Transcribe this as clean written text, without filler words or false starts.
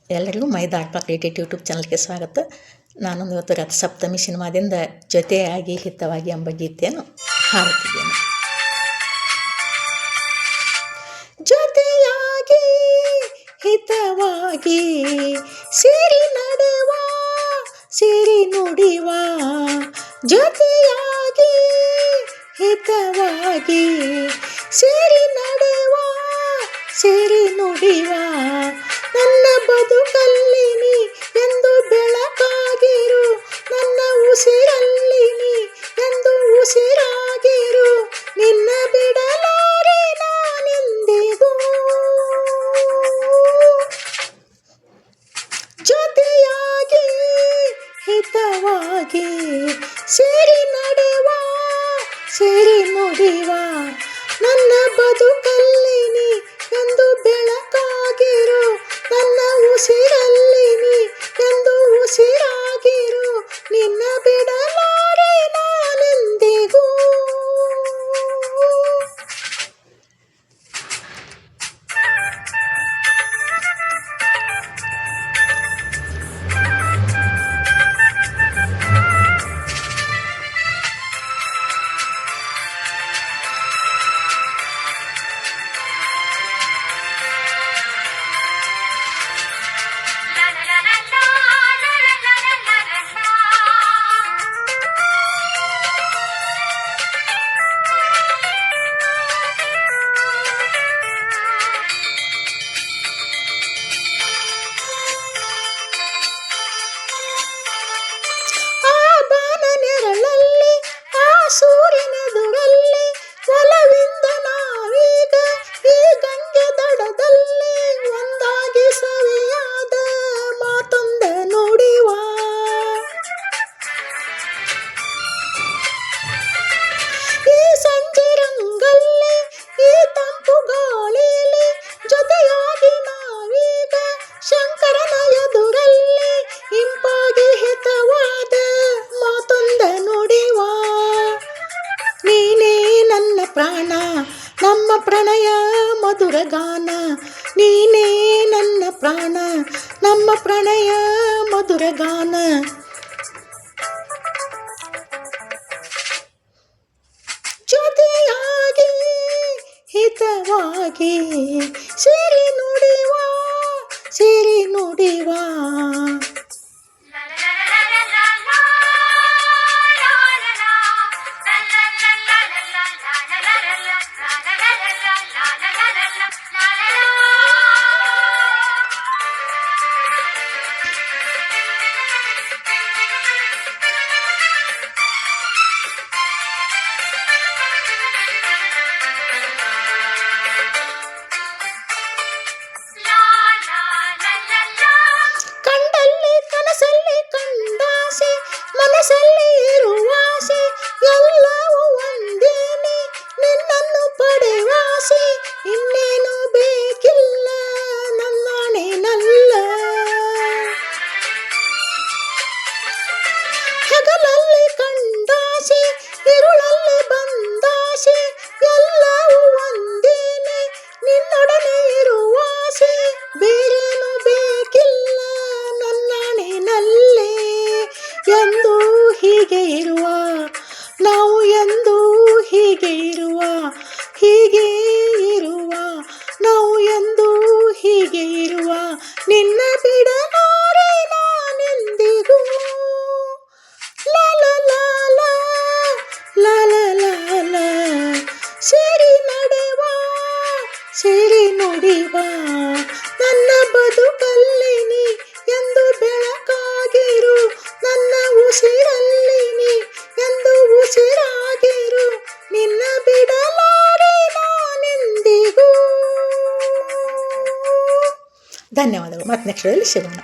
ಎಲ್ಲರಿಗೂ ಮೈದಾಳ್ creative YouTube ಚಾನಲ್ಗೆ ಸ್ವಾಗತ. ನಾನೊಂದು ಇವತ್ತು ರಥಸಪ್ತಮಿ ಸಿನಿಮಾದಿಂದ ಜೊತೆಯಾಗಿ ಹಿತವಾಗಿ ಎಂಬ ಗೀತೆಯನ್ನು ಹಾಡುತ್ತಿದ್ದೇನೆ. ಜೊತೆಯಾಗಿ ಹಿತವಾಗಿ ಸೇರಿ ನಡೆವ, ಸೇರಿ ನುಡಿವ, ಜೊತೆಯಾಗಿ ಹಿತವಾಗಿ ಸೇರಿ ನಡೆವ, ಸೇರಿ ನುಡಿವ, ನನ್ನ ಬದುಕಲ್ಲಿ ನೀ ಎಂದು ಬೆಳಕಾಗಿರು, ನನ್ನ ಉಸಿರಲ್ಲಿ ನೀ ಎಂದು ಉಸಿರಾಗಿರು, ನಿನ್ನ ಬಿಡಲಾರೆ ನಾನೆಂದಿಗೂ. ಜೊತೆಯಾಗಿ ಹಿತವಾಗಿ ಸೇರಿ ನಡೆವ, ಸೇರಿ ನುಡಿವ, ನನ್ನ ಬದುಕಲ್ಲಿ ನೀ ಎಂದು ಬೆಳಕಾಗಿರು, ನನ್ನ ಉಸಿರಲ್ಲಿ ನೀ ಎಂದು ಉಸಿರಾಗಿರು, ನಿನ್ನ ಬಿಡಲಾರೆ ನಾನೆಂದಿಗೂ. ಸೂರ್ಯನೆದುರಲ್ಲಿ ಒಲವಿಂದ ನಾವೀಗ ಈ ಗಂಗೆ ದಡದಲ್ಲಿ ಒಂದಾಗಿ ಸವಿಯಾದ ಮಾತೊಂದ ನುಡಿವ, ಈ ಸಂಜೆ ರಂಗಲ್ಲಿ ಈ ತಂಪು ಗಾಳಿಲಿ ಜೊತೆಯಾಗಿ ನಾವೀಗ ಶಂಕರನ ಎದುರಲ್ಲಿ ಇಂಪಾಗಿ ಹಿತವಾದ ಮಾತೊಂದ ನುಡಿವ. ನೀನೇ ನನ್ನ ಪ್ರಾಣ, ನಮ್ಮ ಪ್ರಣಯ ಮಧುರ ಗಾನ, ನೀನೇ ನನ್ನ ಪ್ರಾಣ, ನಮ್ಮ ಪ್ರಣಯ ಮಧುರ ಗಾನ. ಜೊತೆಯಾಗಿ ಹಿತವಾಗಿ ಸೇರಿ ನುಡಿವ, ಸೇರಿ ನುಡಿವ, ಮನಸ್ಸಲ್ಲಿ ಇರುವಾಸೆ ಎಲ್ಲವೂ ಒಂದೇನೆ, ನಿನ್ನನ್ನು ಪಡೆವಾಸೆ ಇನ್ನೇನು ಬೇಕಿಲ್ಲ ನನ್ನಾಣೆನಲ್ಲ. ಹಗಲಲ್ಲಿ ಕಂಡಾಸೆ ഇരുಳಲ್ಲಿ ಬಂದಾಸೆ ಎಲ್ಲವೂ ಒಂದೇನೆ, ನಿನ್ನೊಡನೆ ಇರುವಾಸೆ ಬೇರೇನು ಬೇಕಿಲ್ಲ ನನ್ನಾಣೆನಲ್ಲೇ. ಎಂದು ಹೀಗೆ ಇರುವ ನಾವು, ಎಂದು ಹೀಗೆ ಇರುವ, ಹೀಗೆ ಇರುವ ನಾವು, ಎಂದು ಹೀಗೆ ಇರುವ, ನಿನ್ನ ಬಿಡಲಾರೆ ನಾನೆಂದಿಗೂ. ಲಾಲ ಲಾಲ ಲಾಲ ಲಾಲ ಸೇರಿ ನಡೆವ, ಸೇರಿ ನುಡಿವ, ನನ್ನ ಬದುಕಲ್ಲಿ ನೀ ಎಂದು ಬೆಳಕಾಗಿರು, ನನ್ನ ಉಸಿರಲ್ಲಿ ನೀ ಎಂದು ಉಸಿರಾಗಿರು, ನಿನ್ನ ಬಿಡಲಾರೆ ನಾನೆಂದಿಗೂ. ಧನ್ಯವಾದಗಳು. ಮತ್ತೆ ನೆಕ್ಸ್ಟ್ ಸಿಗೋಣ.